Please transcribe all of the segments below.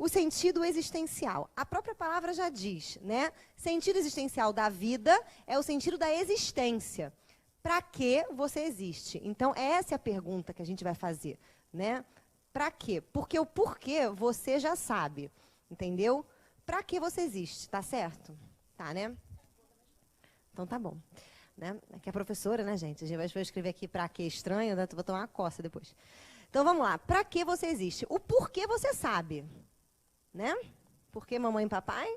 o sentido existencial. A própria palavra já diz, né? Sentido existencial da vida é o sentido da existência. Para que você existe? Então, essa é a pergunta que a gente vai fazer, né? Para quê? Porque o porquê você já sabe, entendeu? Para que você existe, tá certo? Tá, né? Então tá bom. Né? Aqui é a professora, né, gente? A gente vai escrever aqui para que estranho, né? Vou tomar uma coça depois. Então vamos lá. Para que você existe? O porquê você sabe, né? Porque mamãe e papai,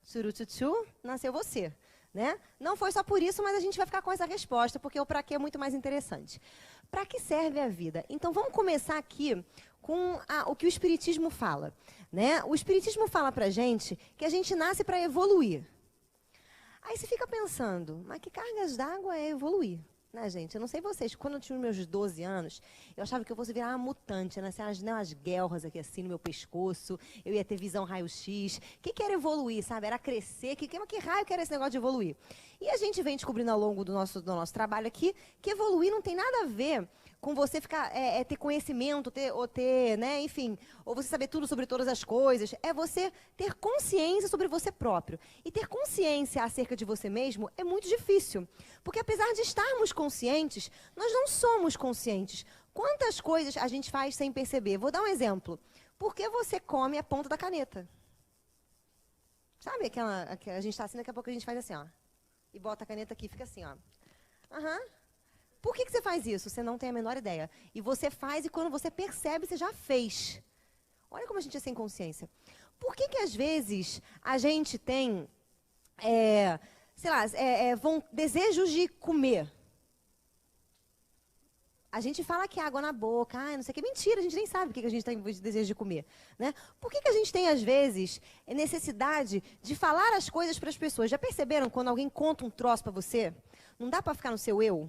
tchurutchutchu, nasceu você, né? Não foi só por isso, mas a gente vai ficar com essa resposta, porque o para que é muito mais interessante. Para que serve a vida? Então vamos começar aqui com o que o Espiritismo fala, né? O Espiritismo fala para a gente que a gente nasce para evoluir. Aí você fica pensando, mas que cargas d'água é evoluir? Né, gente? Eu não sei vocês, quando eu tinha meus 12 anos, eu achava que eu fosse virar uma mutante, né? Umas guelras aqui assim no meu pescoço, eu ia ter visão raio-x. O que era evoluir, sabe? Era crescer. Que raio que era esse negócio de evoluir? E a gente vem descobrindo ao longo do nosso trabalho aqui que evoluir não tem nada a ver com você ficar, ter conhecimento, né, enfim, ou você saber tudo sobre todas as coisas. É você ter consciência sobre você próprio. E ter consciência acerca de você mesmo é muito difícil. Porque apesar de estarmos conscientes, nós não somos conscientes. Quantas coisas a gente faz sem perceber? Vou dar um exemplo. Por que você come a ponta da caneta? Sabe aquela que a gente está assim, daqui a pouco a gente faz assim, ó. E bota a caneta aqui e fica assim, ó. Aham. Por que você faz isso? Você não tem a menor ideia. E você faz e quando você percebe, você já fez. Olha como a gente é sem consciência. Por que às vezes a gente tem, sei lá, desejos de comer? A gente fala que é água na boca, não sei o que. Mentira, a gente nem sabe o que a gente tem desejo de comer. Né? Por que a gente tem, às vezes, necessidade de falar as coisas para as pessoas? Já perceberam quando alguém conta um troço para você? Não dá para ficar no seu eu?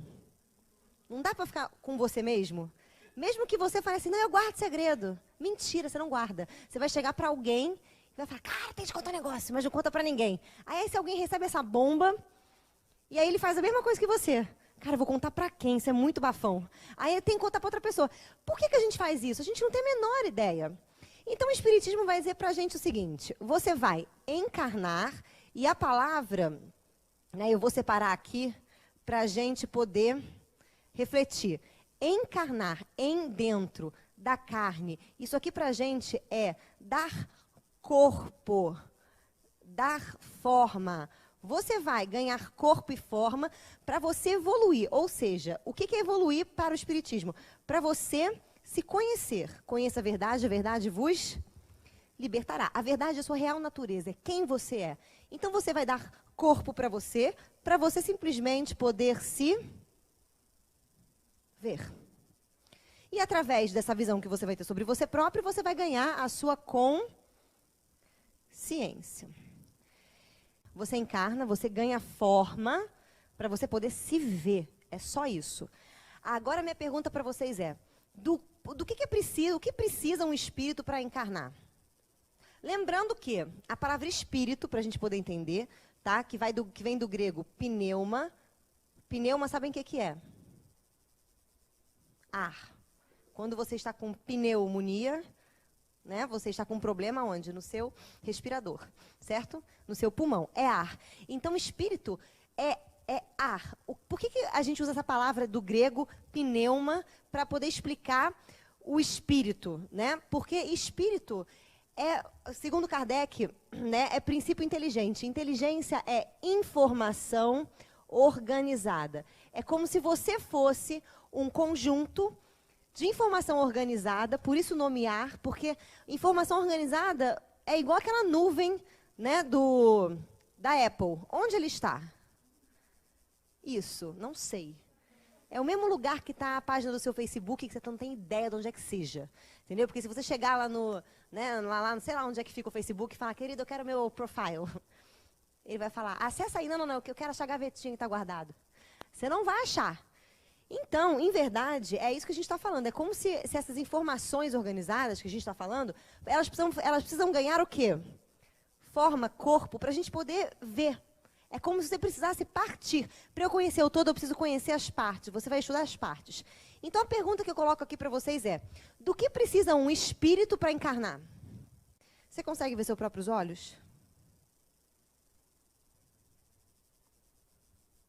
Não dá para ficar com você mesmo? Mesmo que você fale assim, não, eu guardo segredo. Mentira, você não guarda. Você vai chegar para alguém e vai falar, cara, tem que contar um negócio, mas não conta para ninguém. Aí se alguém recebe essa bomba, e aí ele faz a mesma coisa que você. Cara, eu vou contar para quem? Isso é muito bafão. Aí tem que contar para outra pessoa. Por que a gente faz isso? A gente não tem a menor ideia. Então o Espiritismo vai dizer para a gente o seguinte, você vai encarnar, e a palavra, né, eu vou separar aqui para a gente poder refletir. Encarnar em dentro da carne, isso aqui para a gente é dar corpo, dar forma. Você vai ganhar corpo e forma para você evoluir. Ou seja, o que é evoluir para o Espiritismo? Para você se conhecer. Conheça a verdade vos libertará. A verdade é a sua real natureza, é quem você é. Então você vai dar corpo para você simplesmente poder se ver. E através dessa visão que você vai ter sobre você próprio, você vai ganhar a sua consciência. Você encarna, você ganha forma para você poder se ver. É só isso. Agora, minha pergunta para vocês é, do que é preciso, o que precisa um espírito para encarnar? Lembrando que a palavra espírito, para a gente poder entender, tá? que vem do grego pneuma. Pneuma, sabem o que é? Ar. Quando você está com pneumonia, né, você está com um problema onde? No seu respirador, certo? No seu pulmão. É ar. Então, espírito é ar. Por que a gente usa essa palavra do grego pneuma para poder explicar o espírito? Né? Porque espírito segundo Kardec, né, é princípio inteligente. Inteligência é informação organizada. É como se você fosse um conjunto de informação organizada, por isso nomear, porque informação organizada é igual aquela nuvem, né, da Apple. Onde ele está? Isso, não sei. É o mesmo lugar que está a página do seu Facebook, que você não tem ideia de onde é que seja. Entendeu? Porque se você chegar lá no, né, lá, sei lá onde é que fica o Facebook, e falar, querido, eu quero meu profile. Ele vai falar, acessa aí, não, eu quero achar a gavetinha que está guardado. Você não vai achar. Então, em verdade, é isso que a gente está falando. É como se essas informações organizadas que a gente está falando, elas precisam ganhar o quê? Forma, corpo, para a gente poder ver. É como se você precisasse partir. Para eu conhecer o todo, eu preciso conhecer as partes. Você vai estudar as partes. Então, a pergunta que eu coloco aqui para vocês é, do que precisa um espírito para encarnar? Você consegue ver seus próprios olhos?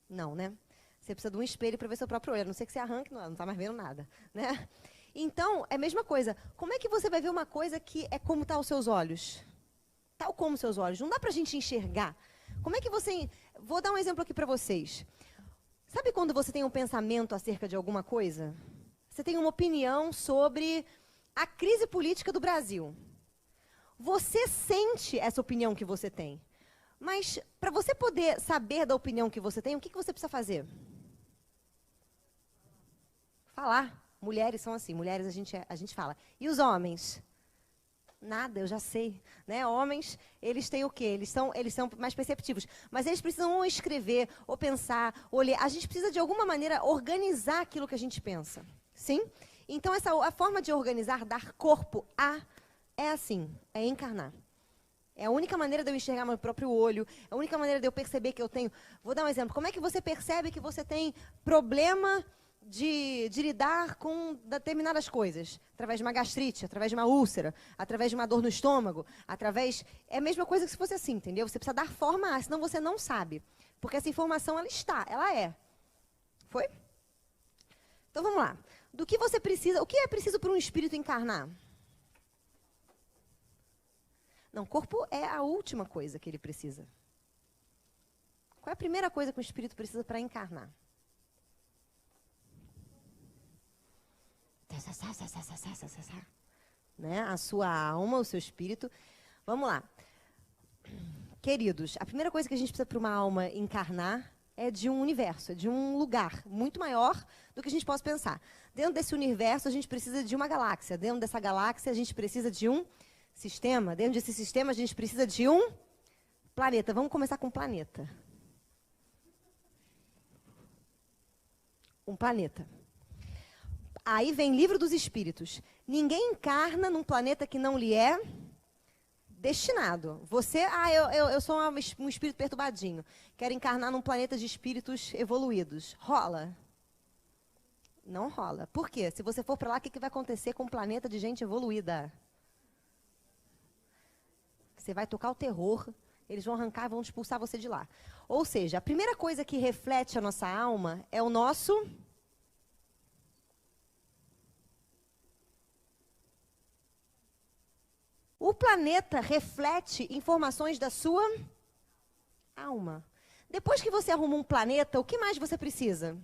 Não, né? Você precisa de um espelho para ver seu próprio olho. A não ser que você arranque, não está mais vendo nada, né? Então, é a mesma coisa. Como é que você vai ver uma coisa que é como tá os seus olhos? Tal como os seus olhos. Não dá para a gente enxergar. Como é que você... Vou dar um exemplo aqui para vocês. Sabe quando você tem um pensamento acerca de alguma coisa? Você tem uma opinião sobre a crise política do Brasil. Você sente essa opinião que você tem. Mas, para você poder saber da opinião que você tem, o que você precisa fazer? Falar. Mulheres são assim, mulheres a gente fala. E os homens? Nada, eu já sei. Né? Homens, eles têm o quê? Eles são mais perceptivos. Mas eles precisam ou escrever, ou pensar, ou ler. A gente precisa, de alguma maneira, organizar aquilo que a gente pensa. Sim? Então, a forma de organizar, dar corpo a, é assim, é encarnar. É a única maneira de eu enxergar meu próprio olho, é a única maneira de eu perceber que eu tenho... Vou dar um exemplo. Como é que você percebe que você tem problema de lidar com determinadas coisas? Através de uma gastrite, através de uma úlcera, através de uma dor no estômago, através... É a mesma coisa que se fosse assim, entendeu? Você precisa dar forma a, senão você não sabe. Porque essa informação, ela está, ela é. Foi? Então, vamos lá. Do que você precisa... O que é preciso para um espírito encarnar? Não, corpo é a última coisa que ele precisa. Qual é a primeira coisa que o espírito precisa para encarnar? Né? A sua alma, o seu espírito. Vamos lá. Queridos, a primeira coisa que a gente precisa para uma alma encarnar é de um universo, é de um lugar muito maior do que a gente possa pensar. Dentro desse universo, a gente precisa de uma galáxia. Dentro dessa galáxia, a gente precisa de um sistema. Dentro desse sistema, a gente precisa de um planeta. Vamos começar com um planeta. Um planeta. Aí vem Livro dos Espíritos. Ninguém encarna num planeta que não lhe é destinado. Você, eu sou um espírito perturbadinho. Quero encarnar num planeta de espíritos evoluídos. Rola? Não rola. Por quê? Se você for para lá, o que vai acontecer com um planeta de gente evoluída? Você vai tocar o terror, eles vão arrancar e vão expulsar você de lá. Ou seja, a primeira coisa que reflete a nossa alma é o nosso... O planeta reflete informações da sua alma. Depois que você arruma um planeta, o que mais você precisa?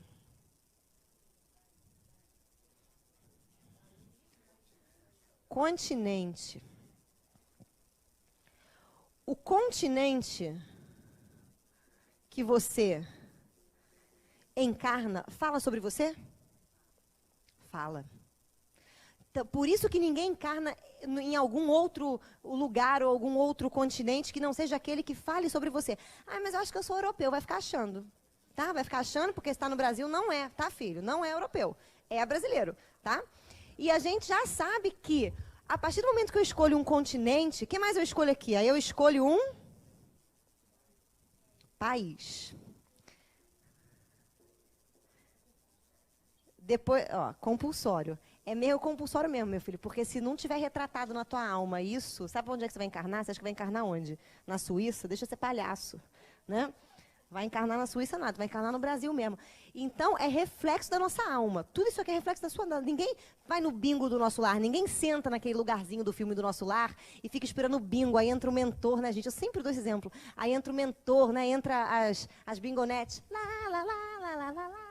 Continente. O continente que você encarna fala sobre você? Fala. Então, por isso que ninguém encarna em algum outro lugar ou algum outro continente que não seja aquele que fale sobre você. Ah, mas eu acho que eu sou europeu. Vai ficar achando. Tá? Vai ficar achando porque está no Brasil. Não é, tá, filho? Não é europeu. É brasileiro, tá? E a gente já sabe que, a partir do momento que eu escolho um continente, o que mais eu escolho aqui? Aí eu escolho um país. Depois, ó, compulsório. É meio compulsório mesmo, meu filho, porque se não tiver retratado na tua alma isso, sabe onde é que você vai encarnar? Você acha que vai encarnar onde? Na Suíça? Deixa eu ser palhaço, né? Vai encarnar na Suíça nada, vai encarnar no Brasil mesmo. Então, é reflexo da nossa alma. Tudo isso aqui é reflexo da sua alma. Ninguém vai no bingo do nosso lar, ninguém senta naquele lugarzinho do filme do nosso lar e fica esperando o bingo. Aí entra o mentor, né, gente? Eu sempre dou esse exemplo. Aí entra o mentor, né? Entra as bingonetes. Lá, lá, lá, lá, lá, lá, lá.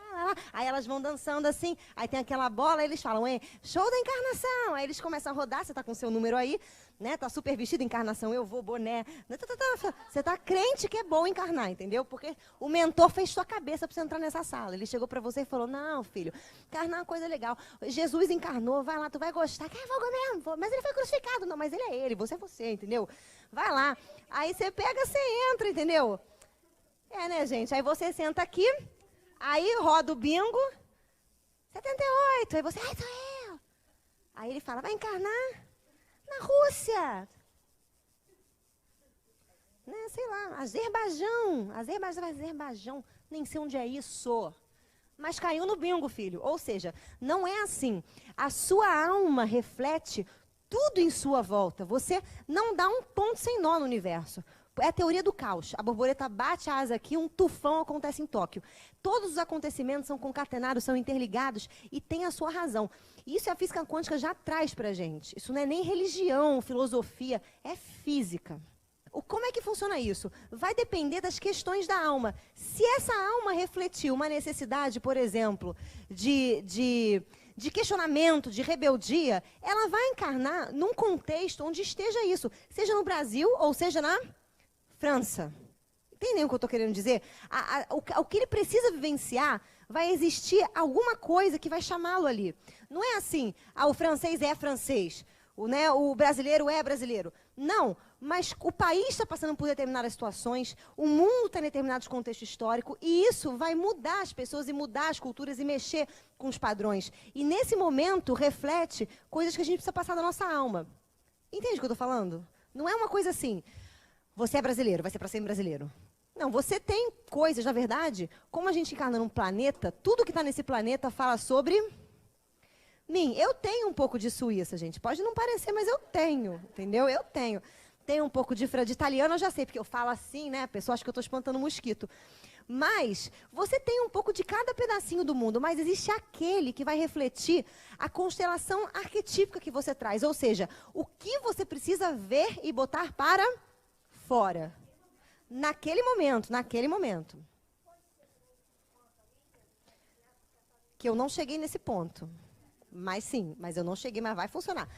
Aí elas vão dançando assim, aí tem aquela bola, aí eles falam, show da encarnação. Aí eles começam a rodar, você está com seu número aí, né? Tá super vestido, encarnação, eu vou, boné. Você tá crente que é bom encarnar, entendeu? Porque o mentor fez sua cabeça para você entrar nessa sala. Ele chegou para você e falou, não, filho, encarnar é uma coisa legal. Jesus encarnou, vai lá, tu vai gostar. Que vou mesmo, mas ele foi crucificado. Não, mas ele é ele, você é você, entendeu? Vai lá. Aí você pega, você entra, entendeu? É, né, gente? Aí você senta aqui, aí roda o bingo, 78, aí você, sou eu. Aí ele fala, vai encarnar na Rússia. Né, sei lá, Azerbaijão, nem sei onde é isso. Mas caiu no bingo, filho. Ou seja, não é assim. A sua alma reflete tudo em sua volta. Você não dá um ponto sem nó no universo. É a teoria do caos. A borboleta bate a asa aqui, um tufão acontece em Tóquio. Todos os acontecimentos são concatenados, são interligados e têm a sua razão. Isso a física quântica já traz para a gente. Isso não é nem religião, filosofia, é física. Como é que funciona isso? Vai depender das questões da alma. Se essa alma refletir uma necessidade, por exemplo, de questionamento, de rebeldia, ela vai encarnar num contexto onde esteja isso, seja no Brasil ou seja na França. Entendem o que eu estou querendo dizer? O que ele precisa vivenciar, vai existir alguma coisa que vai chamá-lo ali. Não é assim, o francês é francês, o brasileiro é brasileiro. Não, mas o país está passando por determinadas situações, o mundo está em determinados contextos históricos, e isso vai mudar as pessoas e mudar as culturas e mexer com os padrões. E nesse momento reflete coisas que a gente precisa passar da nossa alma. Entende o que eu estou falando? Não é uma coisa assim, você é brasileiro, vai ser para sempre brasileiro. Não, você tem coisas, na verdade, como a gente encarna num planeta, tudo que está nesse planeta fala sobre mim. Eu tenho um pouco de suíça, gente. Pode não parecer, mas eu tenho, entendeu? Eu tenho. Tenho um pouco de italiano, eu já sei, porque eu falo assim, né? A pessoa acha que eu estou espantando mosquito. Mas você tem um pouco de cada pedacinho do mundo, mas existe aquele que vai refletir a constelação arquetípica que você traz. Ou seja, o que você precisa ver e botar para fora. Naquele momento. Que eu não cheguei nesse ponto. Mas sim, mas eu não cheguei, mas vai funcionar.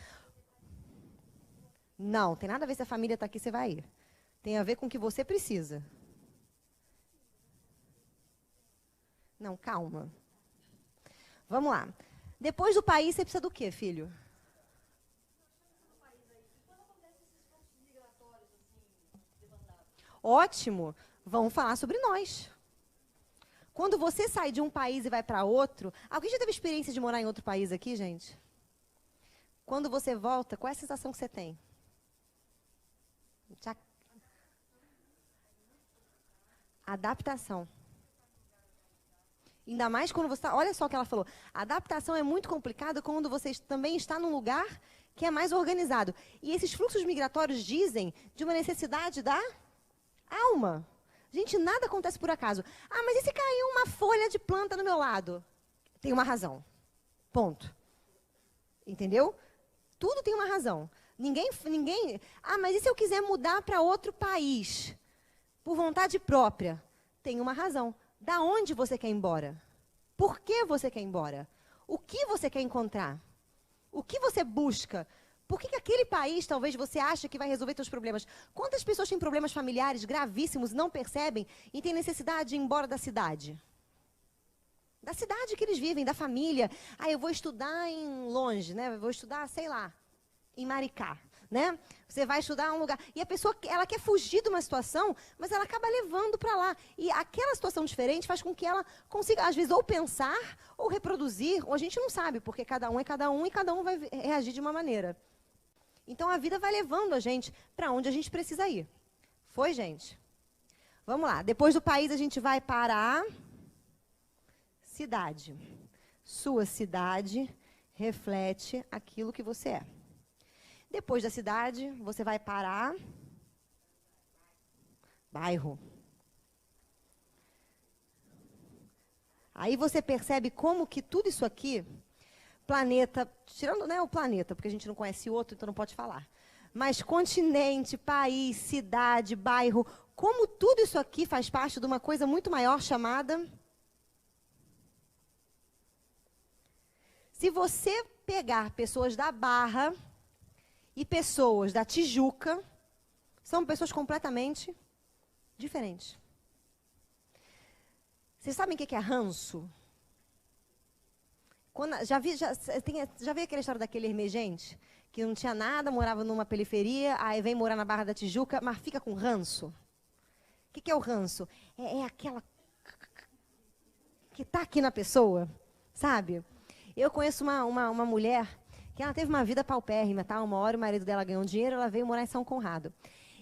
Não, tem nada a ver se a família está aqui, você vai ir. Tem a ver com o que você precisa. Não, calma. Vamos lá. Depois do país, você precisa do quê, filho? Ótimo. Vamos falar sobre nós. Quando você sai de um país e vai para outro... Alguém já teve experiência de morar em outro país aqui, gente? Quando você volta, qual é a sensação que você tem? Adaptação. Ainda mais quando você está... Olha só o que ela falou. A adaptação é muito complicada quando você também está num lugar que é mais organizado. E esses fluxos migratórios dizem de uma necessidade da alma. Gente, nada acontece por acaso. Ah, mas e se caiu uma folha de planta no meu lado? Tem uma razão. Ponto. Entendeu? Tudo tem uma razão. Ninguém... Ah, mas e se eu quiser mudar para outro país? Por vontade própria? Tem uma razão. Da onde você quer ir embora? Por que você quer ir embora? O que você quer encontrar? O que você busca? Por que aquele país, talvez, você acha que vai resolver seus problemas? Quantas pessoas têm problemas familiares gravíssimos, não percebem e têm necessidade de ir embora da cidade? Da cidade que eles vivem, da família. Ah, eu vou estudar em longe, né? Eu vou estudar, sei lá, em Maricá, né? Você vai estudar em um lugar. E a pessoa, ela quer fugir de uma situação, mas ela acaba levando para lá. E aquela situação diferente faz com que ela consiga, às vezes, ou pensar, ou reproduzir, ou a gente não sabe, porque cada um é cada um e cada um vai reagir de uma maneira. Então, a vida vai levando a gente para onde a gente precisa ir. Foi, gente? Vamos lá. Depois do país, a gente vai para a cidade. Sua cidade reflete aquilo que você é. Depois da cidade, você vai para bairro. Aí você percebe como que tudo isso aqui... Planeta, tirando, né, o planeta, porque a gente não conhece o outro, então não pode falar. Mas continente, país, cidade, bairro, como tudo isso aqui faz parte de uma coisa muito maior chamada... Se você pegar pessoas da Barra e pessoas da Tijuca, são pessoas completamente diferentes. Vocês sabem o que é ranço? Já vi aquela história daquele emergente? Que não tinha nada, morava numa periferia, aí vem morar na Barra da Tijuca, mas fica com ranço. O que é o ranço? É aquela que está aqui na pessoa, sabe? Eu conheço uma mulher que ela teve uma vida paupérrima, tá? Uma hora o marido dela ganhou dinheiro, ela veio morar em São Conrado.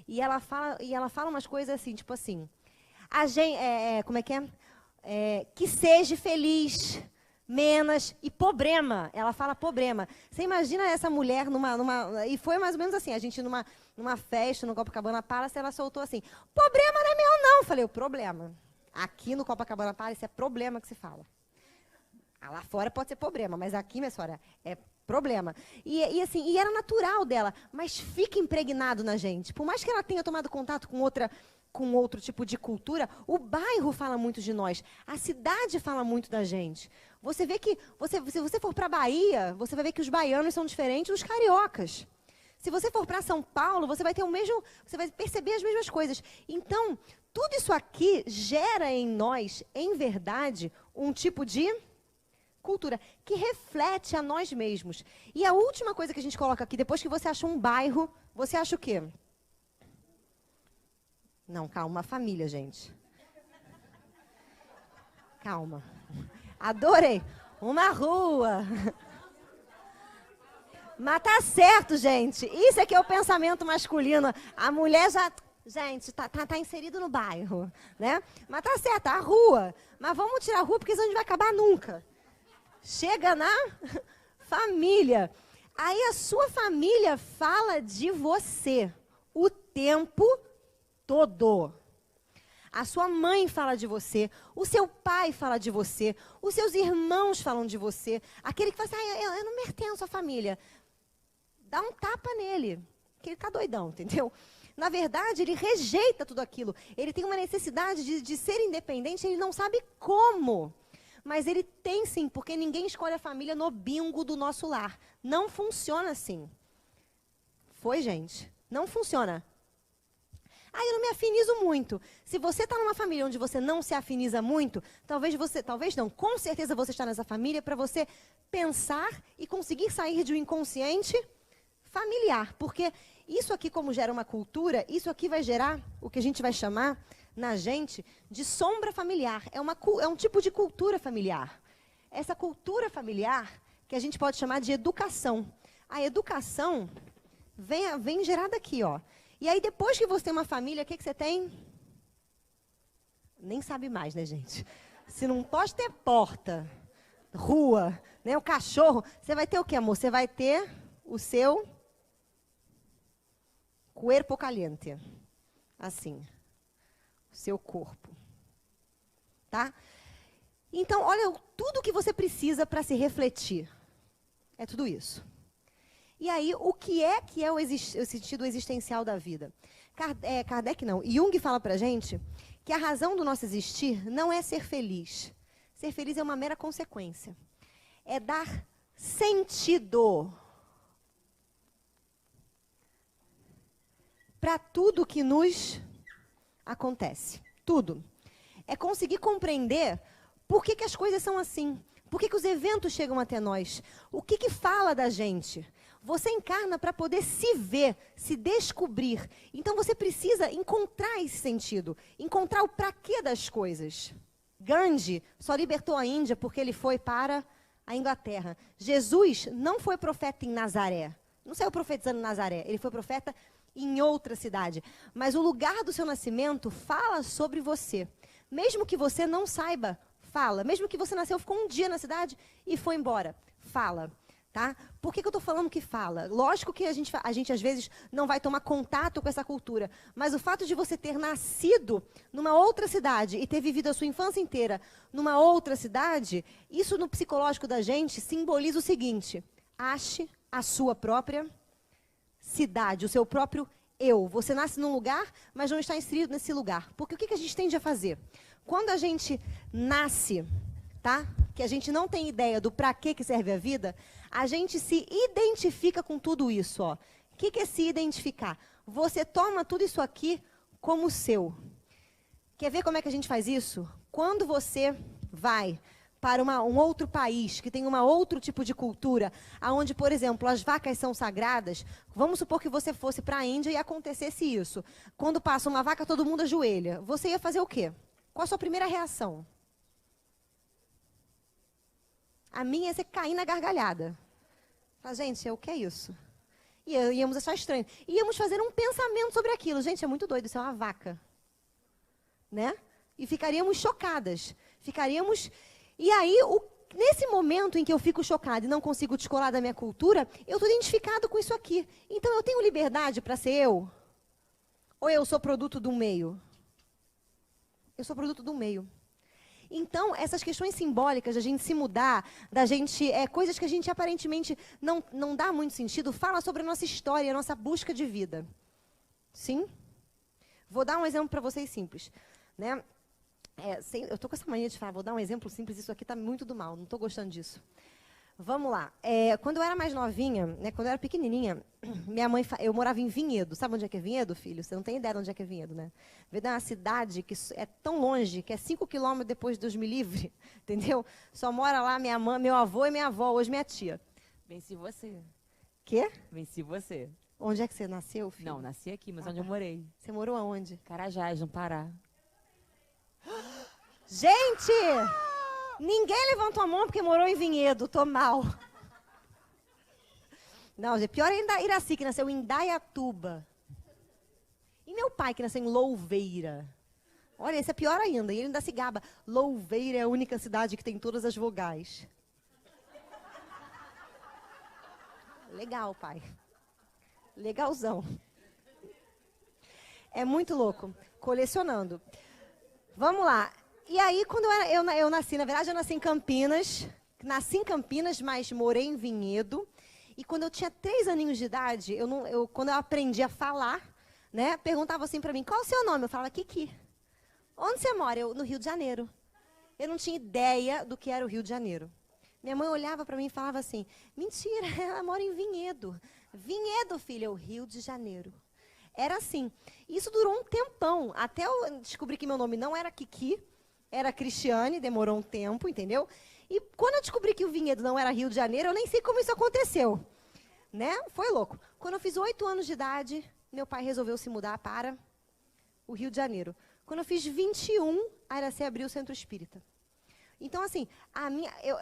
E ela fala umas coisas assim, tipo assim, como é que é? Que seja feliz, menos e problema. Ela fala problema. Você imagina essa mulher e foi mais ou menos assim, a gente numa festa no Copacabana Palace, ela soltou assim, problema não é meu não. Eu falei, o problema. Aqui no Copacabana Palace é problema que se fala. Lá fora pode ser problema, mas aqui, minha senhora, é problema. E era natural dela, mas fica impregnado na gente. Por mais que ela tenha tomado contato com outro tipo de cultura, o bairro fala muito de nós. A cidade fala muito da gente. Você vê que, se você for para a Bahia, você vai ver que os baianos são diferentes dos cariocas. Se você for para São Paulo, você vai perceber as mesmas coisas. Então, tudo isso aqui gera em nós, em verdade, um tipo de cultura que reflete a nós mesmos. E a última coisa que a gente coloca aqui, depois que você acha um bairro, você acha o quê? Não, calma, uma família, gente. Calma. Adorei. Uma rua. Mas tá certo, gente. Isso é que é o pensamento masculino. A mulher já... Gente, tá inserido no bairro, né? Mas tá certo, a rua. Mas vamos tirar a rua, porque senão a gente vai acabar nunca. Chega na família. Aí a sua família fala de você o tempo todo. A sua mãe fala de você, o seu pai fala de você, os seus irmãos falam de você. Aquele que fala assim, eu não pertenço à família. Dá um tapa nele, que ele tá doidão, entendeu? Na verdade, ele rejeita tudo aquilo. Ele tem uma necessidade de ser independente, ele não sabe como. Mas ele tem sim, porque ninguém escolhe a família no bingo do nosso lar. Não funciona assim. Foi, gente? Não funciona. Eu não me afinizo muito. Se você está numa família onde você não se afiniza muito, com certeza você está nessa família para você pensar e conseguir sair de um inconsciente familiar. Porque isso aqui, como gera uma cultura, isso aqui vai gerar o que a gente vai chamar na gente de sombra familiar. É um tipo de cultura familiar. Essa cultura familiar que a gente pode chamar de educação. A educação vem gerada aqui, ó. E aí, depois que você tem uma família, o que você tem? Nem sabe mais, né, gente? Se não pode ter porta, rua, né, o cachorro, você vai ter o quê, amor? Você vai ter o seu cuerpo caliente. Assim. O seu corpo. Tá? Então, olha, tudo que você precisa para se refletir. É tudo isso. E aí, o que é o sentido existencial da vida? Kardec não. Jung fala pra gente que a razão do nosso existir não é ser feliz. Ser feliz é uma mera consequência. É dar sentido para tudo que nos acontece. Tudo. É conseguir compreender por que as coisas são assim. Por que os eventos chegam até nós. O que fala da gente. Você encarna para poder se ver, se descobrir. Então você precisa encontrar esse sentido. Encontrar o pra quê das coisas. Gandhi só libertou a Índia porque ele foi para a Inglaterra. Jesus não foi profeta em Nazaré. Não saiu profetizando em Nazaré. Ele foi profeta em outra cidade. Mas o lugar do seu nascimento fala sobre você. Mesmo que você não saiba, fala. Mesmo que você nasceu, ficou um dia na cidade e foi embora. Fala. Tá? Por que eu estou falando que fala? Lógico que a gente, às vezes, não vai tomar contato com essa cultura. Mas o fato de você ter nascido numa outra cidade e ter vivido a sua infância inteira numa outra cidade, isso no psicológico da gente simboliza o seguinte. Ache a sua própria cidade, o seu próprio eu. Você nasce num lugar, mas não está inserido nesse lugar. Porque o que a gente tende a fazer? Quando a gente nasce, tá? Que a gente não tem ideia do para que serve a vida, a gente se identifica com tudo isso. Ó. O que é se identificar? Você toma tudo isso aqui como seu. Quer ver como é que a gente faz isso? Quando você vai para um outro país, que tem um outro tipo de cultura, onde, por exemplo, as vacas são sagradas, vamos supor que você fosse para a Índia e acontecesse isso. Quando passa uma vaca, todo mundo ajoelha. Você ia fazer o quê? Qual a sua primeira reação? A minha é você cair na gargalhada. Fala, gente, o que é isso? E íamos achar estranho. Íamos fazer um pensamento sobre aquilo. Gente, é muito doido, isso é uma vaca. Né? E ficaríamos chocadas. E aí, nesse momento em que eu fico chocada e não consigo descolar da minha cultura, eu estou identificado com isso aqui. Então, eu tenho liberdade para ser eu? Ou eu sou produto do meio? Eu sou produto do meio. Então, essas questões simbólicas da gente se mudar, da gente, coisas que a gente aparentemente não dá muito sentido, fala sobre a nossa história, a nossa busca de vida. Sim? Vou dar um exemplo para vocês simples. Né? Eu estou com essa mania de falar, vou dar um exemplo simples, isso aqui está muito do mal, não estou gostando disso. Vamos lá. Quando eu era mais novinha, né, quando eu era pequenininha, minha mãe, eu morava em Vinhedo. Sabe onde é que é Vinhedo, filho? Você não tem ideia de onde é que é Vinhedo, né? Vinhedo é uma cidade que é tão longe, que é 5 quilômetros depois de Deus me livre, entendeu? Só mora lá minha mãe, meu avô e minha avó, hoje minha tia. Venci você. Quê? Venci você. Onde é que você nasceu, filho? Não, nasci aqui, mas onde eu morei? Você morou aonde? Carajás, no Pará. Gente! Ninguém levantou a mão porque morou em Vinhedo. Tô mal. Não, gente, pior é Iraci, que nasceu em Indaiatuba. E meu pai, que nasceu em Louveira. Olha, esse é pior ainda. E ele ainda se gaba. Louveira é a única cidade que tem todas as vogais. Legal, pai. Legalzão. É muito louco. Colecionando. Vamos lá. E aí, quando eu nasci, na verdade, eu nasci em Campinas. Nasci em Campinas, mas morei em Vinhedo. E quando eu tinha 3 aninhos de idade, quando eu aprendi a falar, né, perguntava assim para mim, qual é o seu nome? Eu falava, Kiki. Onde você mora? Eu, no Rio de Janeiro. Eu não tinha ideia do que era o Rio de Janeiro. Minha mãe olhava para mim e falava assim, mentira, ela mora em Vinhedo. Vinhedo, filha, o Rio de Janeiro. Era assim. Isso durou um tempão, até eu descobri que meu nome não era Kiki, era Cristiane, demorou um tempo, entendeu? E quando eu descobri que o Vinhedo não era Rio de Janeiro, eu nem sei como isso aconteceu. Né? Foi louco. Quando eu fiz 8 anos de idade, meu pai resolveu se mudar para o Rio de Janeiro. Quando eu fiz 21, a Iraci abriu o Centro Espírita. Então, assim,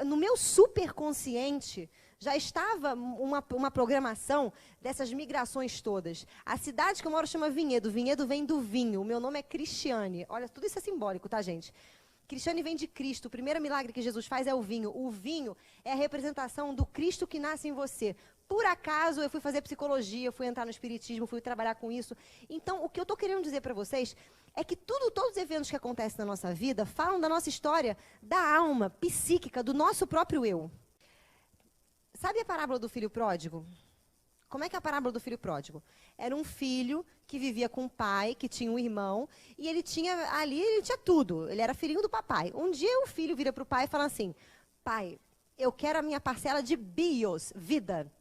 no meu superconsciente já estava uma programação dessas migrações todas. A cidade que eu moro chama Vinhedo. Vinhedo vem do vinho. O meu nome é Cristiane. Olha, tudo isso é simbólico, tá, gente? Cristiane vem de Cristo. O primeiro milagre que Jesus faz é o vinho. O vinho é a representação do Cristo que nasce em você. Por acaso, eu fui fazer psicologia, fui entrar no espiritismo, fui trabalhar com isso. Então, o que eu estou querendo dizer para vocês é que todos os eventos que acontecem na nossa vida falam da nossa história, da alma psíquica, do nosso próprio eu. Sabe a parábola do filho pródigo? Como é que é a parábola do filho pródigo? Era um filho que vivia com o pai, que tinha um irmão, e ele tinha tudo. Ele era filhinho do papai. Um dia o filho vira para o pai e fala assim, pai, eu quero a minha parcela de bios, vida,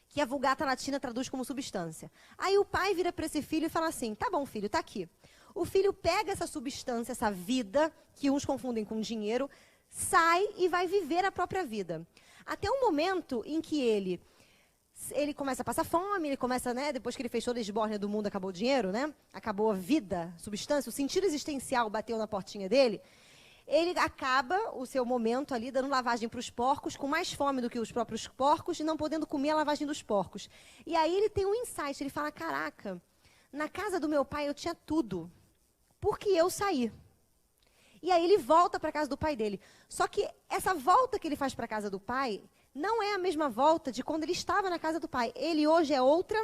que a Vulgata Latina traduz como substância. Aí o pai vira para esse filho e fala assim, tá bom, filho, tá aqui. O filho pega essa substância, essa vida, que uns confundem com dinheiro, sai e vai viver a própria vida. Até o momento em que ele começa a passar fome, ele começa, né, depois que ele fez toda a esbórnia do mundo, acabou o dinheiro, né? Acabou a vida, substância, o sentido existencial bateu na portinha dele. Ele acaba o seu momento ali dando lavagem para os porcos, com mais fome do que os próprios porcos e não podendo comer a lavagem dos porcos. E aí ele tem um insight, ele fala, caraca, na casa do meu pai eu tinha tudo, porque eu saí. E aí ele volta para a casa do pai dele. Só que essa volta que ele faz para a casa do pai não é a mesma volta de quando ele estava na casa do pai. Ele hoje é outra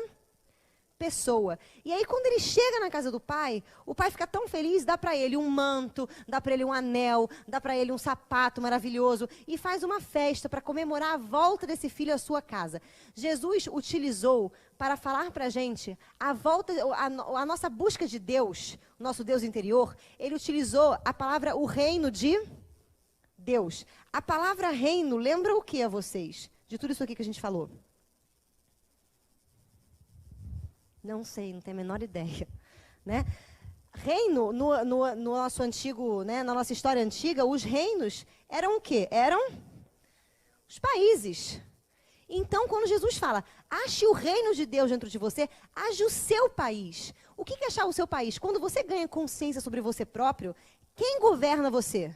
pessoa. E aí, quando ele chega na casa do pai, o pai fica tão feliz, dá para ele um manto, dá para ele um anel, dá para ele um sapato maravilhoso e faz uma festa para comemorar a volta desse filho à sua casa. Jesus utilizou para falar para a gente a volta, a nossa busca de Deus, o nosso Deus interior, ele utilizou a palavra o reino de Deus. A palavra reino lembra o que a vocês? De tudo isso aqui que a gente falou. Não sei, não tenho a menor ideia. Né? Reino, no nosso antigo, né, na nossa história antiga, os reinos eram o quê? Eram os países. Então, quando Jesus fala, ache o reino de Deus dentro de você, age o seu país. O que é achar o seu país? Quando você ganha consciência sobre você próprio, quem governa você?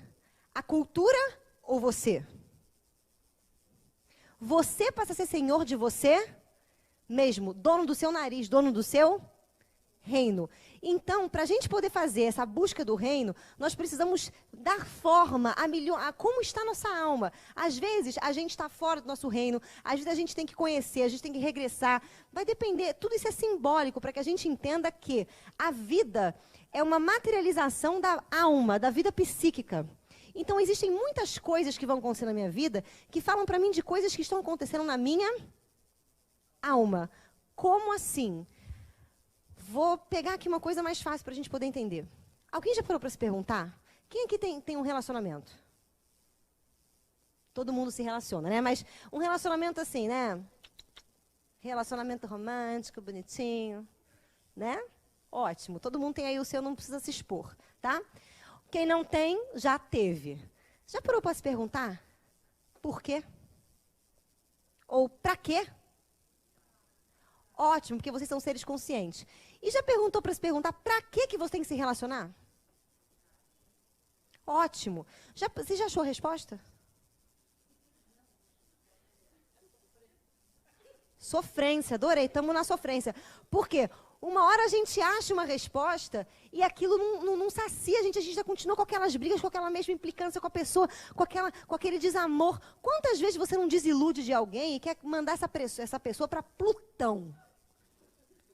A cultura ou você? Você passa a ser senhor de você mesmo, dono do seu nariz, dono do seu reino. Então, para a gente poder fazer essa busca do reino, nós precisamos dar forma a como está a nossa alma. Às vezes, a gente está fora do nosso reino, às vezes a gente tem que conhecer, a gente tem que regressar. Vai depender, tudo isso é simbólico para que a gente entenda que a vida é uma materialização da alma, da vida psíquica. Então, existem muitas coisas que vão acontecer na minha vida que falam para mim de coisas que estão acontecendo na minha alma. Como assim? Vou pegar aqui uma coisa mais fácil para a gente poder entender. Alguém já parou para se perguntar? Quem aqui tem um relacionamento? Todo mundo se relaciona, né? Mas um relacionamento assim, né? Relacionamento romântico, bonitinho, né? Ótimo. Todo mundo tem aí o seu, não precisa se expor, tá? Quem não tem, já teve. Já parou para se perguntar? Por quê? Ou para quê? Ótimo, porque vocês são seres conscientes. E já perguntou para se perguntar para que você tem que se relacionar? Ótimo. Você já achou a resposta? Sofrência, adorei, estamos na sofrência. Por quê? Uma hora a gente acha uma resposta e aquilo não sacia a gente já continua com aquelas brigas, com aquela mesma implicância com a pessoa, com aquele desamor. Quantas vezes você não desilude de alguém e quer mandar essa pessoa para Plutão?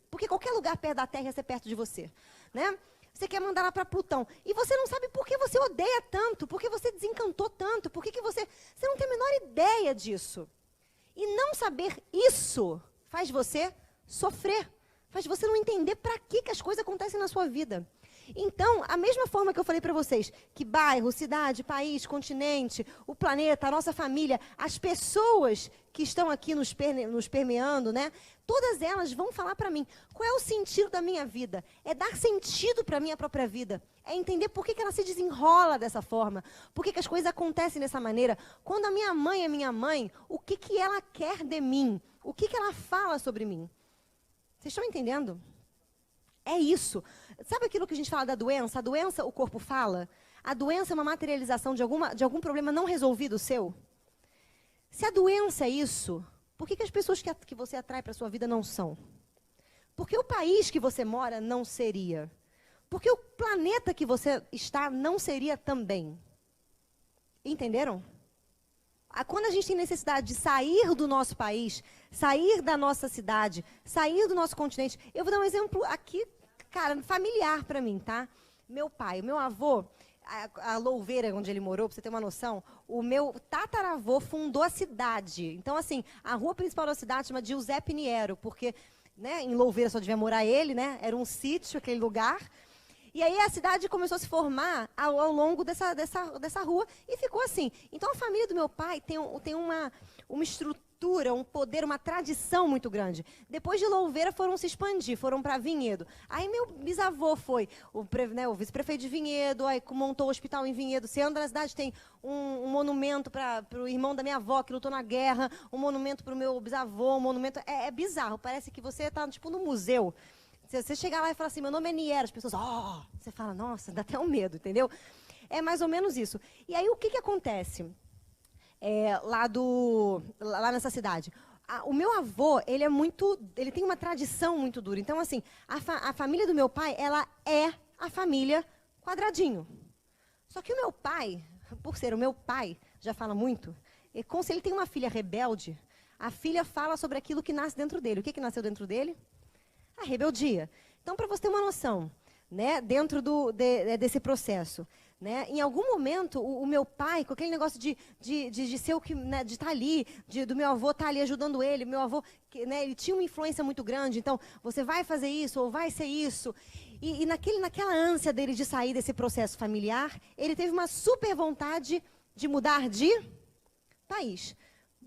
Porque qualquer lugar perto da Terra ia ser perto de você, né? Você quer mandar ela para Plutão. E você não sabe por que você odeia tanto, por que você desencantou tanto, por que você não tem a menor ideia disso. E não saber isso faz você sofrer, faz você não entender para que as coisas acontecem na sua vida. Então, a mesma forma que eu falei para vocês, que bairro, cidade, país, continente, o planeta, a nossa família, as pessoas que estão aqui nos permeando, né? Todas elas vão falar para mim, qual é o sentido da minha vida? É dar sentido para a minha própria vida. É entender por que ela se desenrola dessa forma, por que as coisas acontecem dessa maneira. Quando a minha mãe é minha mãe, o que ela quer de mim? O que ela fala sobre mim? Vocês estão entendendo? É isso. Sabe aquilo que a gente fala da doença? A doença, o corpo fala. A doença é uma materialização de algum problema não resolvido seu. Se a doença é isso, por que as pessoas que você atrai para a sua vida não são? Por que o país que você mora não seria? Por que o planeta que você está não seria também? Entenderam? Quando a gente tem necessidade de sair do nosso país, sair da nossa cidade, sair do nosso continente, eu vou dar um exemplo aqui, cara, familiar para mim, tá? Meu pai, o meu avô, a Louveira, onde ele morou, para você ter uma noção, o meu tataravô fundou a cidade. Então, assim, a rua principal da cidade chama Giuseppe Pinheiro, porque, né, em Louveira só devia morar ele, né? Era um sítio, aquele lugar. E aí a cidade começou a se formar ao longo dessa rua e ficou assim. Então a família do meu pai tem uma estrutura, um poder, uma tradição muito grande. Depois de Louveira foram se expandir, foram para Vinhedo. Aí meu bisavô foi o vice-prefeito de Vinhedo, aí montou o hospital em Vinhedo. Você anda na cidade, tem um monumento para o irmão da minha avó que lutou na guerra, um monumento para o meu bisavô, um monumento... É bizarro, parece que você está tipo no museu. Se você chegar lá e falar assim, meu nome é Niera, as pessoas, você fala, nossa, dá até um medo, entendeu? É mais ou menos isso. E aí, o que acontece lá nessa cidade? O meu avô, ele tem uma tradição muito dura. Então, assim, a família do meu pai, ela é a família quadradinho. Só que o meu pai, por ser o meu pai, já fala muito, como se ele tem uma filha rebelde, a filha fala sobre aquilo que nasce dentro dele. O que nasceu dentro dele? A rebeldia. Então, para você ter uma noção, né, dentro desse processo, né, em algum momento, o meu pai, com aquele negócio de ser o que, né, de estar ali, do meu avô estar ali ajudando ele, meu avô, né, ele tinha uma influência muito grande, então, você vai fazer isso, ou vai ser isso. E naquela ânsia dele de sair desse processo familiar, ele teve uma super vontade de mudar de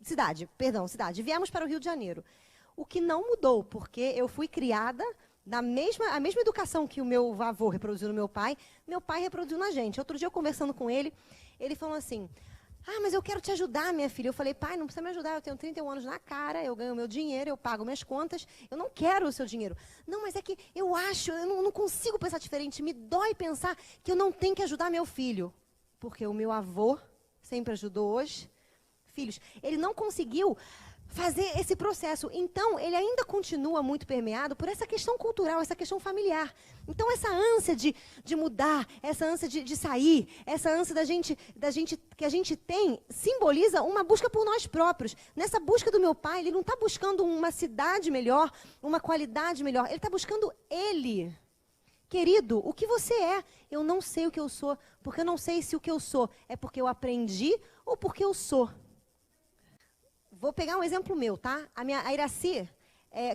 cidade. Viemos para o Rio de Janeiro. O que não mudou, porque eu fui criada a mesma educação que o meu avô reproduziu no meu pai reproduziu na gente. Outro dia, eu conversando com ele, ele falou assim, mas eu quero te ajudar, minha filha. Eu falei, pai, não precisa me ajudar, eu tenho 31 anos na cara, eu ganho meu dinheiro, eu pago minhas contas, eu não quero o seu dinheiro. Não, mas é que eu não consigo pensar diferente, me dói pensar que eu não tenho que ajudar meu filho. Porque o meu avô sempre ajudou os filhos. Ele não conseguiu fazer esse processo. Então, ele ainda continua muito permeado por essa questão cultural, essa questão familiar. Então, essa ânsia de mudar, essa ânsia de sair, essa ânsia que a gente tem, simboliza uma busca por nós próprios. Nessa busca do meu pai, ele não está buscando uma cidade melhor, uma qualidade melhor. Ele está buscando ele. Querido, o que você é? Eu não sei o que eu sou, porque eu não sei se o que eu sou é porque eu aprendi ou porque eu sou. Vou pegar um exemplo meu, tá? A Iraci,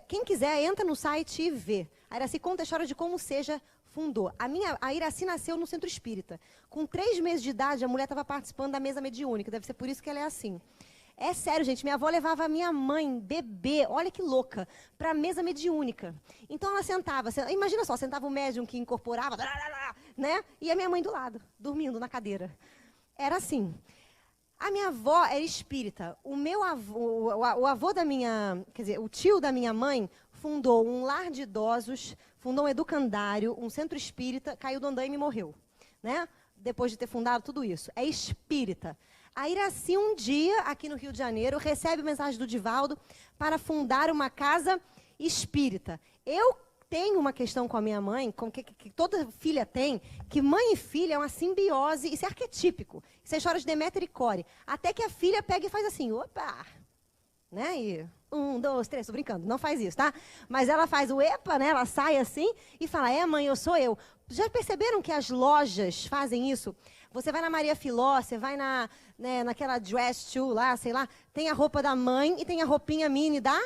quem quiser, entra no site e vê. A Iraci conta a história de como Seja fundou. A Iraci nasceu no centro espírita. Com 3 meses de idade, a mulher estava participando da mesa mediúnica. Deve ser por isso que ela é assim. É sério, gente. Minha avó levava a minha mãe, bebê, olha que louca, para a mesa mediúnica. Então ela sentava, imagina só, sentava o médium que incorporava, né? E a minha mãe do lado, dormindo na cadeira. Era assim. A minha avó era espírita. O meu avô, o avô da minha, quer dizer, o tio da minha mãe fundou um lar de idosos, fundou um educandário, um centro espírita, caiu do andaime e morreu, né? Depois de ter fundado tudo isso. É espírita. A Iraci, um dia, aqui no Rio de Janeiro, recebe mensagem do Divaldo para fundar uma casa espírita. Eu tenho uma questão com a minha mãe, que toda filha tem, que mãe e filha é uma simbiose, isso é arquetípico. Isso é história de Deméter e Core. Até que a filha pega e faz assim, opa, né? E 1, 2, 3, tô brincando, não faz isso, tá? Mas ela faz o epa, né? Ela sai assim e fala, mãe, eu sou eu. Já perceberam que as lojas fazem isso? Você vai na Maria Filó, você vai naquela dress shoe lá, sei lá, tem a roupa da mãe e tem a roupinha mini da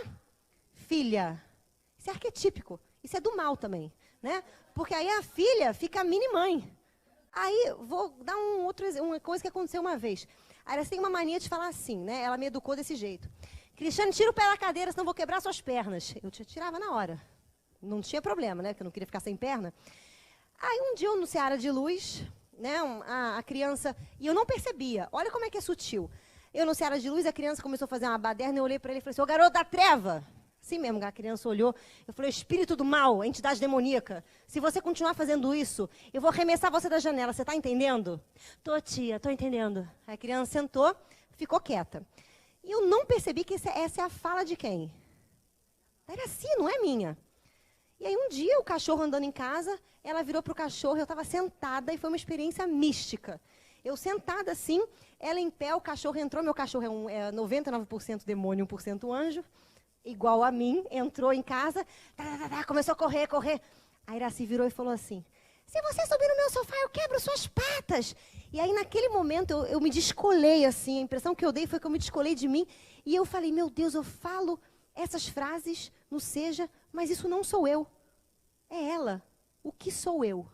filha. Isso é arquetípico. Isso é do mal também, né? Porque aí a filha fica mini-mãe. Aí, vou dar uma coisa que aconteceu uma vez. Aí ela tem uma mania de falar assim, né? Ela me educou desse jeito. Cristiane, tira o pé da cadeira, senão vou quebrar suas pernas. Eu te tirava na hora. Não tinha problema, né? Porque eu não queria ficar sem perna. Aí um dia eu no Seara de Luz, né? A criança... E eu não percebia. Olha como é que é sutil. Eu no Seara de Luz, a criança começou a fazer uma baderna, eu olhei para ele e falei assim, ô garoto da treva! Assim mesmo, a criança olhou, eu falei, espírito do mal, entidade demoníaca, se você continuar fazendo isso, eu vou arremessar você da janela, você está entendendo? Tô, tia, tô entendendo. Aí a criança sentou, ficou quieta. E eu não percebi que essa é a fala de quem? Era assim, não é minha. E aí um dia, o cachorro andando em casa, ela virou para o cachorro, eu estava sentada e foi uma experiência mística. Eu sentada assim, ela em pé, o cachorro entrou, meu cachorro é 99% demônio, 1% anjo, igual a mim, entrou em casa, começou a correr. A Iraci virou e falou assim, se você subir no meu sofá, eu quebro suas patas. E aí, naquele momento, eu me descolei, assim, a impressão que eu dei foi que eu me descolei de mim, e eu falei, meu Deus, eu falo essas frases no Seja, mas isso não sou eu. É ela. O que sou eu?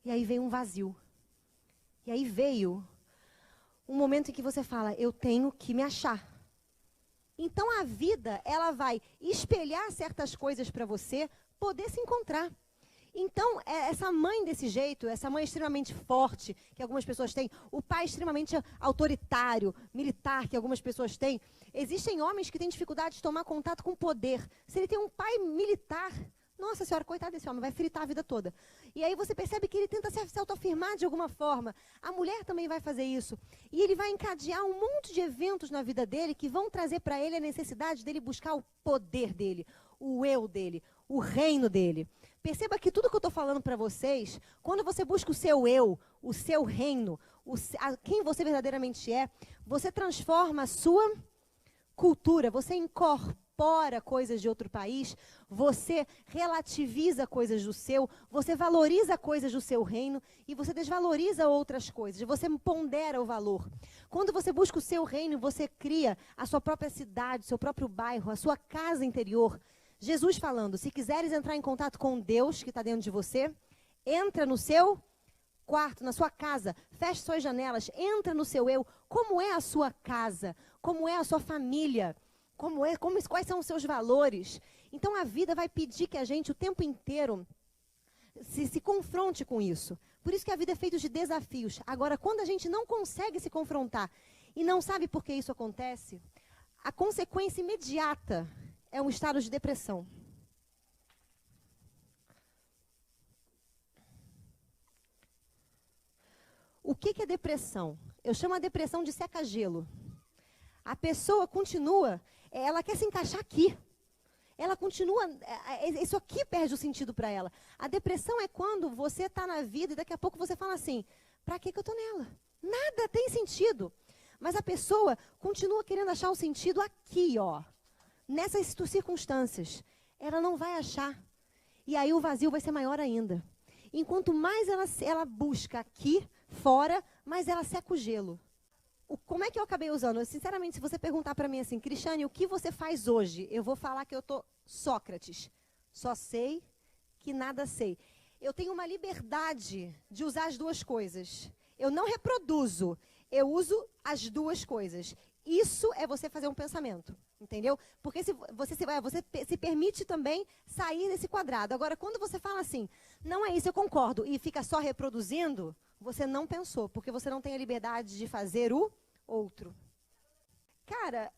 E aí veio um vazio. E aí veio um momento em que você fala, eu tenho que me achar. Então, a vida, ela vai espelhar certas coisas para você poder se encontrar. Então, essa mãe desse jeito, essa mãe extremamente forte, que algumas pessoas têm, o pai extremamente autoritário, militar, que algumas pessoas têm, existem homens que têm dificuldade de tomar contato com o poder. Se ele tem um pai militar, nossa senhora, coitado desse homem, vai fritar a vida toda. E aí você percebe que ele tenta se autoafirmar de alguma forma. A mulher também vai fazer isso. E ele vai encadear um monte de eventos na vida dele que vão trazer para ele a necessidade dele buscar o poder dele, o eu dele, o reino dele. Perceba que tudo que eu estou falando para vocês, quando você busca o seu eu, o seu reino, quem você verdadeiramente é, você transforma a sua cultura, você incorpora coisas de outro país, você relativiza coisas do seu, você valoriza coisas do seu reino e você desvaloriza outras coisas, você pondera o valor. Quando você busca o seu reino, você cria a sua própria cidade, seu próprio bairro, a sua casa interior. Jesus falando, se quiseres entrar em contato com Deus que está dentro de você, entra no seu quarto, na sua casa, feche suas janelas, entra no seu eu. Como é a sua casa? Como é a sua família? Quais são os seus valores? Então a vida vai pedir que a gente o tempo inteiro se confronte com isso. Por isso que a vida é feita de desafios. Agora, quando a gente não consegue se confrontar e não sabe por que isso acontece, a consequência imediata é um estado de depressão. O que é depressão? Eu chamo a depressão de seca-gelo. A pessoa continua, ela quer se encaixar aqui. Ela continua, isso aqui perde o sentido para ela. A depressão é quando você está na vida e daqui a pouco você fala assim, para que eu estou nela? Nada tem sentido. Mas a pessoa continua querendo achar o sentido aqui, ó, nessas circunstâncias. Ela não vai achar. E aí o vazio vai ser maior ainda. Enquanto mais ela busca aqui, fora, mais ela seca o gelo. Como é que eu acabei usando? Sinceramente, se você perguntar para mim assim, Cristiane, o que você faz hoje? Eu vou falar que eu estou Sócrates. Só sei que nada sei. Eu tenho uma liberdade de usar as duas coisas. Eu não reproduzo, eu uso as duas coisas. Isso é você fazer um pensamento, entendeu? Porque você se permite também sair desse quadrado. Agora, quando você fala assim, não é isso, eu concordo, e fica só reproduzindo, você não pensou, porque você não tem a liberdade de fazer o outro. Cara,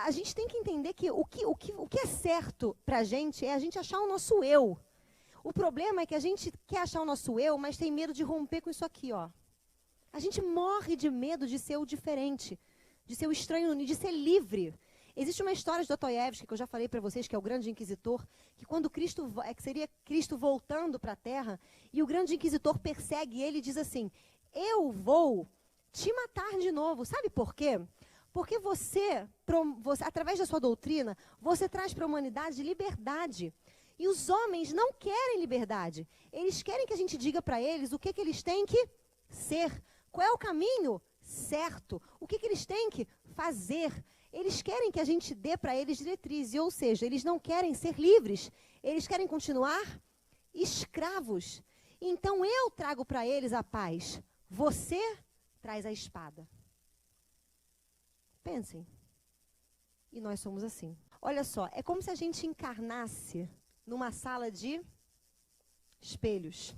a gente tem que entender que o que é certo pra gente é a gente achar o nosso eu. O problema é que a gente quer achar o nosso eu, mas tem medo de romper com isso aqui, ó. A gente morre de medo de ser o diferente, de ser o estranho, de ser livre. Existe uma história de Dostoiévski, que eu já falei para vocês, que é o grande inquisitor, que quando Cristo, que seria Cristo voltando para a Terra, e o grande inquisitor persegue ele e diz assim, eu vou te matar de novo. Sabe por quê? Porque você, através da sua doutrina, você traz para a humanidade liberdade. E os homens não querem liberdade. Eles querem que a gente diga para eles o que eles têm que ser. Qual é o caminho certo? O que eles têm que fazer? Eles querem que a gente dê para eles diretrizes, ou seja, eles não querem ser livres. Eles querem continuar escravos. Então eu trago para eles a paz. Você traz a espada. Pensem. E nós somos assim. Olha só, é como se a gente encarnasse numa sala de espelhos.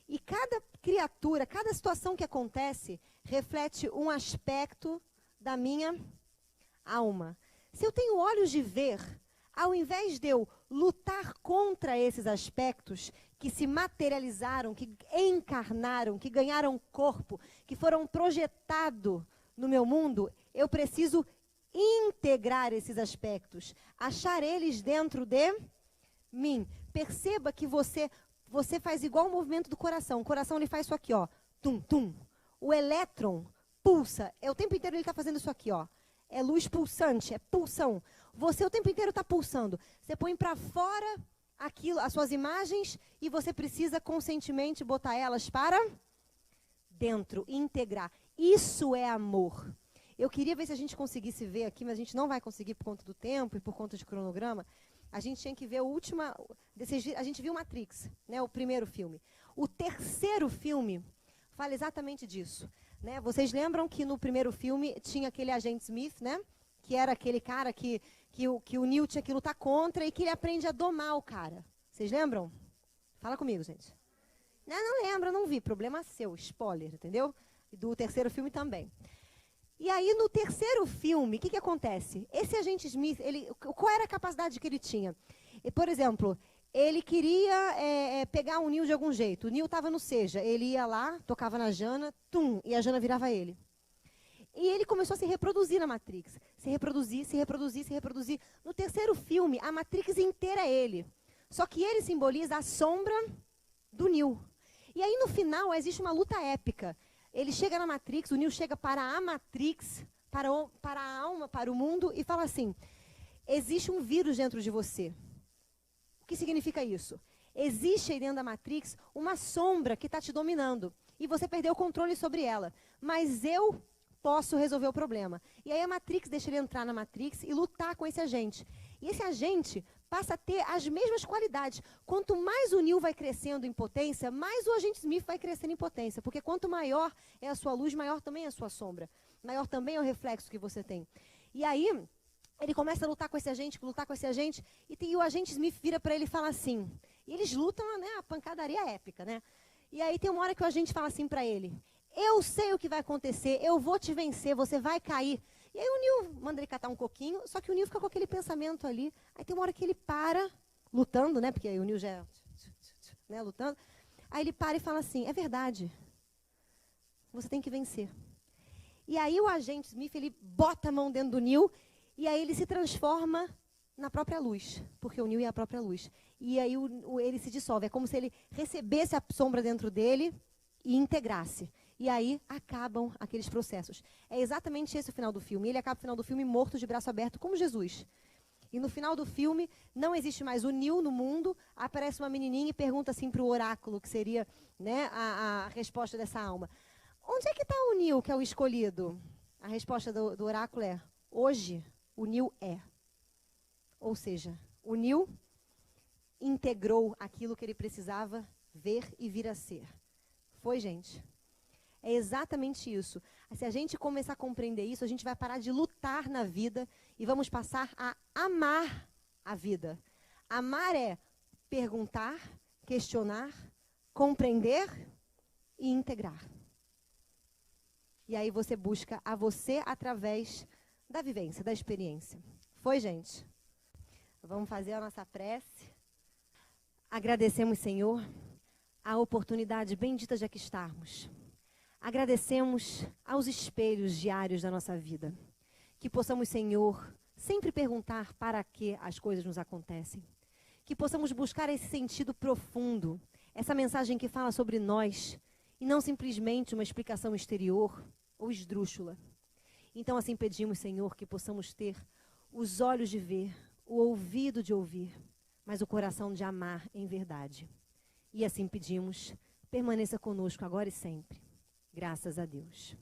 E cada criatura, cada situação que acontece, reflete um aspecto da minha alma. Se eu tenho olhos de ver, ao invés de eu lutar contra esses aspectos que se materializaram, que encarnaram, que ganharam corpo, que foram projetados no meu mundo, eu preciso integrar esses aspectos, achar eles dentro de mim. Perceba que você faz igual o movimento do coração. O coração ele faz isso aqui, ó, tum, tum. O elétron pulsa. O tempo inteiro ele está fazendo isso aqui, ó. É luz pulsante, é pulsão. Você o tempo inteiro está pulsando. Você põe para fora aquilo, as suas imagens, e você precisa conscientemente botar elas para dentro, integrar. Isso é amor. Eu queria ver se a gente conseguisse ver aqui, mas a gente não vai conseguir por conta do tempo e por conta de cronograma. A gente tinha que ver a gente viu Matrix, né, o primeiro filme. O terceiro filme fala exatamente disso. Né? Vocês lembram que no primeiro filme tinha aquele agente Smith, né, que era aquele cara que o Neo tinha que lutar contra e que ele aprende a domar o cara. Vocês lembram? Fala comigo, gente. Não lembro, não vi. Problema seu, spoiler, entendeu? E do terceiro filme também. E aí, no terceiro filme, o que acontece? Esse agente Smith, qual era a capacidade que ele tinha? Por exemplo, ele queria pegar o Neo de algum jeito. O Neo estava no Seja. Ele ia lá, tocava na Jana, tum, e a Jana virava ele. E ele começou a se reproduzir na Matrix. Se reproduzir, se reproduzir, se reproduzir. No terceiro filme, a Matrix inteira é ele. Só que ele simboliza a sombra do Neo. E aí, no final, existe uma luta épica. Ele chega na Matrix, o Neo chega para a Matrix, para a alma, para o mundo, e fala assim, existe um vírus dentro de você. O que significa isso? Existe aí dentro da Matrix uma sombra que está te dominando, e você perdeu o controle sobre ela. Mas eu posso resolver o problema. E aí a Matrix deixa ele entrar na Matrix e lutar com esse agente. E esse agente passa a ter as mesmas qualidades. Quanto mais o Neo vai crescendo em potência, mais o agente Smith vai crescendo em potência. Porque quanto maior é a sua luz, maior também é a sua sombra. Maior também é o reflexo que você tem. E aí, ele começa a lutar com esse agente, e o agente Smith vira para ele e fala assim, e eles lutam, né, a pancadaria épica, né? E aí tem uma hora que o agente fala assim para ele, eu sei o que vai acontecer, eu vou te vencer, você vai cair. E aí o Neo manda ele catar um coquinho, só que o Neo fica com aquele pensamento ali. Aí tem uma hora que ele para, lutando, né? Porque aí o Neo já é, né, lutando. Aí ele para e fala assim, é verdade, você tem que vencer. E aí o agente Smith, ele bota a mão dentro do Neo E aí ele se transforma na própria luz, porque o Neo é a própria luz. E aí ele se dissolve. É como se ele recebesse a sombra dentro dele e integrasse. E aí acabam aqueles processos. É exatamente esse o final do filme. Ele acaba o final do filme morto de braço aberto, como Jesus. E no final do filme, não existe mais o Neo no mundo. Aparece uma menininha e pergunta assim para o oráculo, que seria, né, a resposta dessa alma. Onde é que está o Neo, que é o escolhido? A resposta do oráculo é: hoje, o Neo é. Ou seja, o Neo integrou aquilo que ele precisava ver e vir a ser. Foi, gente? É exatamente isso. Se a gente começar a compreender isso, a gente vai parar de lutar na vida e vamos passar a amar a vida. Amar é perguntar, questionar, compreender e integrar. E aí você busca a você através da vivência, da experiência. Foi, gente? Vamos fazer a nossa prece. Agradecemos, Senhor, a oportunidade bendita de aqui estarmos. Agradecemos aos espelhos diários da nossa vida. Que possamos, Senhor, sempre perguntar para que as coisas nos acontecem. Que possamos buscar esse sentido profundo, essa mensagem que fala sobre nós, e não simplesmente uma explicação exterior ou esdrúxula. Então, assim pedimos, Senhor, que possamos ter os olhos de ver, o ouvido de ouvir, mas o coração de amar em verdade. E assim pedimos, permaneça conosco agora e sempre. Graças a Deus.